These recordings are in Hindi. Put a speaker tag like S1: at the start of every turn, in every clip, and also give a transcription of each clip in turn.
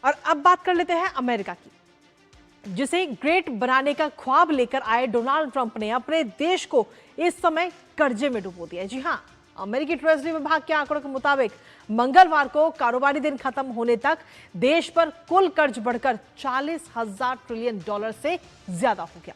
S1: और अब बात कर लेते हैं अमेरिका की, जिसे ग्रेट बनाने का ख्वाब लेकर आए डोनाल्ड ट्रंप ने अपने देश को इस समय कर्जे में डुबो दिया। जी हां, अमेरिकी ट्रेजरी विभाग के आंकड़ों के मुताबिक मंगलवार को कारोबारी दिन खत्म होने तक देश पर कुल कर्ज बढ़कर 40,000 ट्रिलियन डॉलर से ज्यादा हो गया।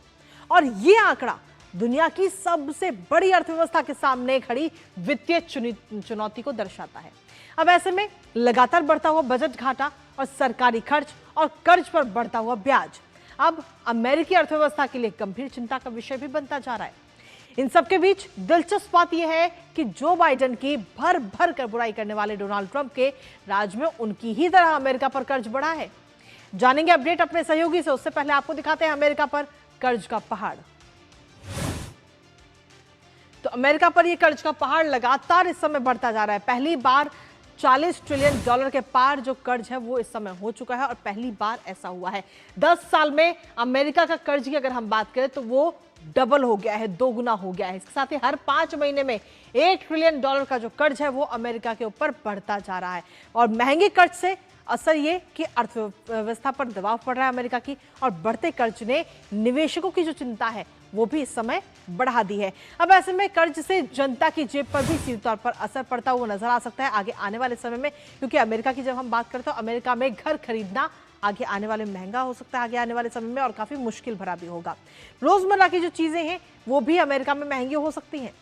S1: और यह आंकड़ा दुनिया की सबसे बड़ी अर्थव्यवस्था के सामने खड़ी वित्तीय चुनौती को दर्शाता है। अब ऐसे में लगातार बढ़ता हुआ बजट घाटा और सरकारी खर्च और कर्ज पर बढ़ता हुआ ब्याज अब अमेरिकी अर्थव्यवस्था के लिए गंभीर चिंता का विषय भी बनता जा रहा है। इन सबके बीच दिलचस्प बात यह है कि जो बाइडेन की भर भर कर बुराई करने वाले डोनाल्ड ट्रंप के राज में उनकी ही तरह अमेरिका पर कर्ज बढ़ा है। जानेंगे अपडेट अपने सहयोगी से, उससे पहले आपको दिखाते हैं अमेरिका पर कर्ज का पहाड़। तो अमेरिका पर यह कर्ज का पहाड़ लगातार इस समय बढ़ता जा रहा है। पहली बार 40 ट्रिलियन डॉलर के पार जो कर्ज है वो इस समय हो चुका है और पहली बार ऐसा हुआ है 10 साल में। अमेरिका का कर्ज की अगर हम बात करें तो वो डबल हो गया है, दोगुना हो गया है। इसके साथ ही हर 5 महीने में 1 ट्रिलियन डॉलर का जो कर्ज है वो अमेरिका के ऊपर बढ़ता जा रहा है। और महंगे कर्ज से असर ये कि अर्थव्यवस्था पर दबाव पड़ रहा है अमेरिका की, और बढ़ते कर्ज ने निवेशकों की जो चिंता है वो भी इस समय बढ़ा दी है। अब ऐसे में कर्ज से जनता की जेब पर भी सीधे तौर पर असर पड़ता हुआ नजर आ सकता है आगे आने वाले समय में, क्योंकि अमेरिका की जब हम बात करते हैं तो अमेरिका में घर खरीदना आगे आने वाले महंगा हो सकता है आगे आने वाले समय में, और काफी मुश्किल भरा भी होगा। रोजमर्रा की जो चीजें हैं वो भी अमेरिका में महंगी हो सकती हैं।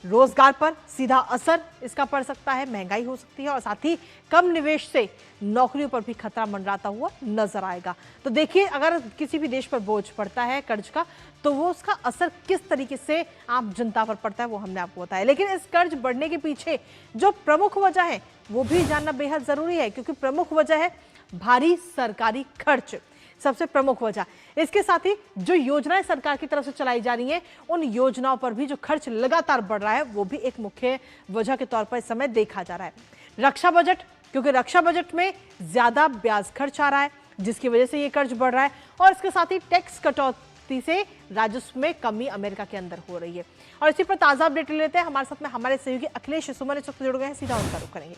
S1: रोजगार पर सीधा असर इसका पड़ सकता है, महंगाई हो सकती है, और साथ ही कम निवेश से नौकरियों पर भी खतरा मंडराता हुआ नजर आएगा। तो देखिए, अगर किसी भी देश पर बोझ पड़ता है कर्ज का तो वो उसका असर किस तरीके से आम जनता पर पड़ता है वो हमने आपको बताया। लेकिन इस कर्ज बढ़ने के पीछे जो प्रमुख वजह है वो भी जानना बेहद जरूरी है, क्योंकि प्रमुख वजह है भारी सरकारी खर्च, सबसे प्रमुख वजह। इसके साथ ही जो योजनाएं सरकार की तरफ से चलाई जा रही हैं उन योजनाओं पर भी जो खर्च लगातार बढ़ रहा है वो भी एक मुख्य वजह के तौर पर इस समय देखा जा रहा है। रक्षा बजट, क्योंकि रक्षा बजट में ज्यादा ब्याज खर्च आ रहा है जिसकी वजह से ये कर्ज बढ़ रहा है, और इसके साथ ही टैक्स कटौती से राजस्व में कमी अमेरिका के अंदर हो रही है। और इसी पर ताजा अपडेट लेते हैं। हमारे साथ में हमारे सहयोगी अखिलेश सुमन इस वक्त जुड़ गए हैं, सीधा उनका रुख करेंगे।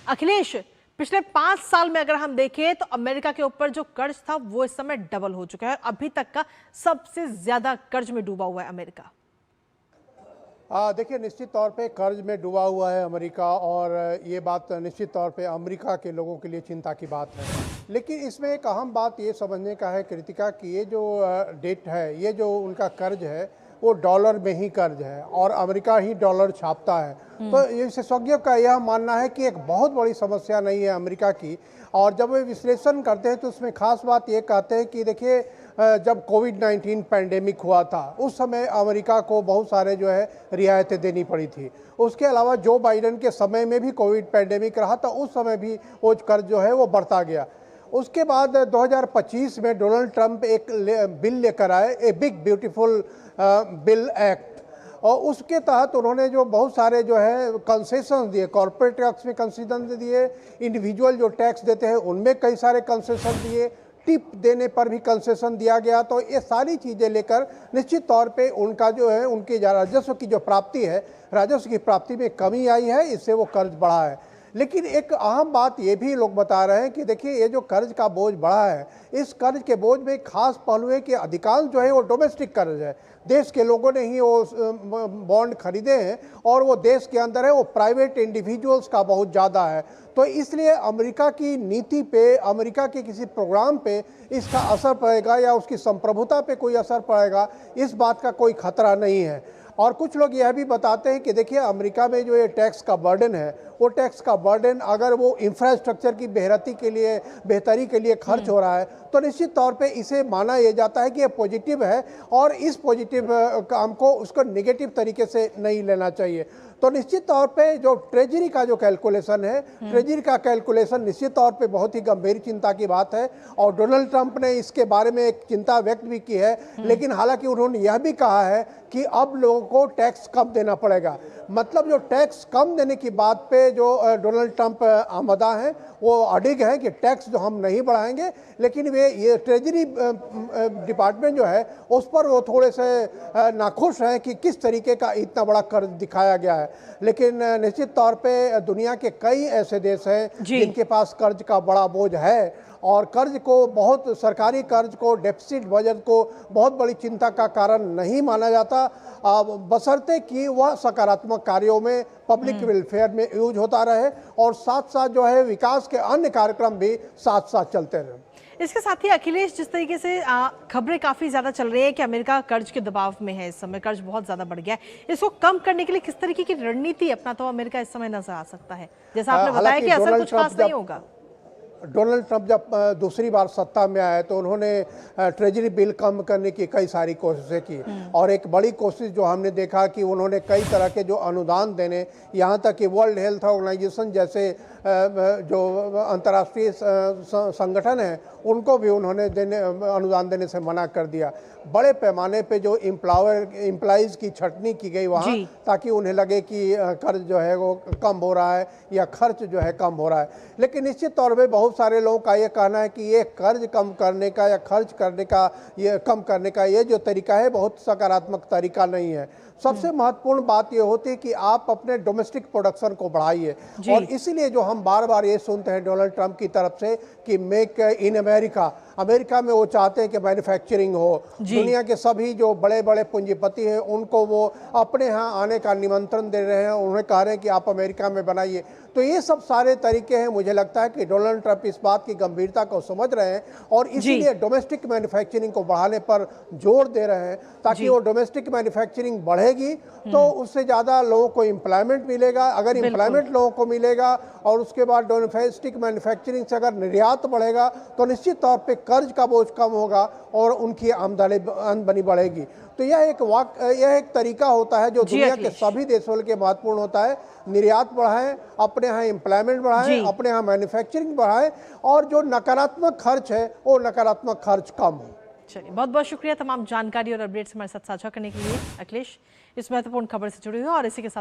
S1: अखिलेश, पिछले 5 साल में अगर हम देखें तो अमेरिका के ऊपर जो कर्ज था वो इस समय डबल हो चुका है, अभी तक का सबसे ज्यादा कर्ज में डूबा हुआ है अमेरिका।
S2: देखिए, निश्चित तौर पे कर्ज में डूबा हुआ है अमेरिका, और ये बात निश्चित तौर पे अमेरिका के लोगों के लिए चिंता की बात है। लेकिन इसमें एक अहम बात ये समझने का है कृतिका कि ये जो डेट है, ये जो उनका कर्ज है वो डॉलर में ही कर्ज है और अमेरिका ही डॉलर छापता है। तो ये विशेषज्ञों का यह मानना है कि एक बहुत बड़ी समस्या नहीं है अमेरिका की। और जब वे विश्लेषण करते हैं तो उसमें खास बात ये कहते हैं कि देखिए, जब कोविड-19 पैंडेमिक हुआ था उस समय अमेरिका को बहुत सारे जो है रियायतें देनी पड़ी थी। उसके अलावा जो बाइडेन के समय में भी कोविड पैंडेमिक रहा था उस समय भी वो कर्ज जो है वो बढ़ता गया। उसके बाद 2025 में डोनाल्ड ट्रंप एक बिल लेकर आए, a big beautiful bill act, और उसके तहत उन्होंने जो बहुत सारे जो है कंसेशन दिए, कॉर्पोरेट टैक्स में कंसेशन दिए, इंडिविजुअल जो टैक्स देते हैं उनमें कई सारे कंसेशन दिए, टिप देने पर भी कंसेशन दिया गया। तो ये सारी चीज़ें लेकर निश्चित तौर पे उनका जो है उनके राजस्व की जो प्राप्ति है, राजस्व की प्राप्ति में कमी आई है, इससे वो कर्ज बढ़ा है। लेकिन एक अहम बात ये भी लोग बता रहे हैं कि देखिए, ये जो कर्ज का बोझ बढ़ा है, इस कर्ज के बोझ में खास पहलू है कि अधिकांश जो है वो डोमेस्टिक कर्ज है, देश के लोगों ने ही वो बॉन्ड खरीदे हैं और वो देश के अंदर है, वो प्राइवेट इंडिविजुअल्स का बहुत ज़्यादा है। तो इसलिए अमेरिका की नीति पे, अमेरिका के किसी प्रोग्राम पे इसका असर पड़ेगा या उसकी संप्रभुता पे कोई असर पड़ेगा, इस बात का कोई खतरा नहीं है। और कुछ लोग यह भी बताते हैं कि देखिए, अमेरिका में जो ये टैक्स का बर्डन है, वो टैक्स का बर्डन अगर वो इंफ्रास्ट्रक्चर की बेहतरी के लिए खर्च हो रहा है तो निश्चित तौर पे इसे माना यह जाता है कि ये पॉजिटिव है, और इस पॉजिटिव काम को उसको नेगेटिव तरीके से नहीं लेना चाहिए। तो निश्चित तौर पे जो ट्रेजरी का जो कैलकुलेशन है, ट्रेजरी का कैलकुलेशन निश्चित तौर पे बहुत ही गंभीर चिंता की बात है, और डोनाल्ड ट्रंप ने इसके बारे में एक चिंता व्यक्त भी की है। लेकिन हालांकि उन्होंने यह भी कहा है कि अब लोगों को टैक्स कम देना पड़ेगा। मतलब जो टैक्स कम देने की बात पे जो डोनाल्ड ट्रंप आमदा हैं, वो अडिग है कि टैक्स जो हम नहीं बढ़ाएंगे, लेकिन वे ये ट्रेजरी डिपार्टमेंट जो है उस पर वो थोड़े से नाखुश हैं कि किस तरीके का इतना बड़ा कर्ज दिखाया गया है। लेकिन निश्चित तौर पे दुनिया के कई ऐसे देश हैं
S1: जी।
S2: जिनके पास कर्ज का बड़ा बोझ है और कर्ज को बहुत सरकारी कर्ज को डेफिसिट बजट को बहुत बड़ी चिंता का कारण नहीं माना जाता, बशर्ते कि वह सकारात्मक कार्यों में पब्लिक वेलफेयर में यूज होता रहे और साथ साथ जो है विकास के अन्य कार्यक्रम भी साथ साथ चलते रहे।
S1: इसके साथ ही अखिलेश, जिस तरीके से खबरें काफी ज्यादा चल रही है कि अमेरिका कर्ज के दबाव में है, इस समय कर्ज बहुत ज्यादा बढ़ गया है, इसको कम करने के लिए किस तरीके की रणनीति अपनाता हुआ अमेरिका इस समय नजर आ सकता है? जैसा आपने बताया कि असर कुछ खास नहीं होगा।
S2: डोनाल्ड ट्रंप जब दूसरी बार सत्ता में आए तो उन्होंने ट्रेजरी बिल कम करने की कई सारी कोशिशें की और एक बड़ी कोशिश जो हमने देखा कि उन्होंने कई तरह के जो अनुदान देने, यहाँ तक कि वर्ल्ड हेल्थ ऑर्गेनाइजेशन जैसे जो अंतर्राष्ट्रीय संगठन है उनको भी उन्होंने अनुदान देने से मना कर दिया। बड़े पैमाने पे जो एम्प्लॉइज़ की छटनी की गई वहाँ, ताकि उन्हें लगे कि कर्ज जो है वो कम हो रहा है या खर्च जो है कम हो रहा है। लेकिन निश्चित तौर पे बहुत सारे लोगों का ये कहना है कि ये कर्ज कम करने का या खर्च करने का, ये कम करने का ये जो तरीका है बहुत सकारात्मक तरीका नहीं है। सबसे महत्वपूर्ण बात ये होती है कि आप अपने डोमेस्टिक प्रोडक्शन को बढ़ाइए और इसीलिए जो हम बार बार ये सुनते हैं डोनाल्ड ट्रंप की तरफ से कि मेक इन अमेरिका में वो चाहते हैं कि मैन्युफैक्चरिंग हो। दुनिया के सभी जो बड़े बड़े पूंजीपति हैं उनको वो अपने यहाँ आने का निमंत्रण दे रहे हैं, उन्हें कह रहे हैं कि आप अमेरिका में बनाइए। तो ये सब सारे तरीके हैं, मुझे लगता है कि डोनाल्ड ट्रंप इस बात की गंभीरता को समझ रहे हैं और इसीलिए डोमेस्टिक मैन्युफैक्चरिंग को बढ़ाने पर जोर दे रहे हैं, ताकि वो डोमेस्टिक मैन्युफैक्चरिंग बढ़ेगी तो उससे ज़्यादा लोगों को एम्प्लॉयमेंट मिलेगा। अगर एम्प्लॉयमेंट लोगों को मिलेगा और उसके बाद डोमेस्टिक मैन्युफैक्चरिंग से अगर निर्यात बढ़ेगा तो निश्चित तौर पे कर्ज का बोझ कम होगा और उनकी आमदनी बढ़ेगी। तो यह एक तरीका होता है जो दुनिया के सभी देशों के महत्वपूर्ण होता है। निर्यात बढ़ाएं, अपने यहाँ एम्प्लॉयमेंट बढ़ाएं, अपने यहाँ मैन्युफैक्चरिंग बढ़ाएं और जो नकारात्मक खर्च है वो नकारात्मक खर्च कम हो।
S1: चलिए, बहुत बहुत शुक्रिया तमाम जानकारी और अपडेट्स हमारे साथ साझा करने के लिए अखिलेश, इस महत्वपूर्ण खबर से जुड़े हुए और इसी के साथ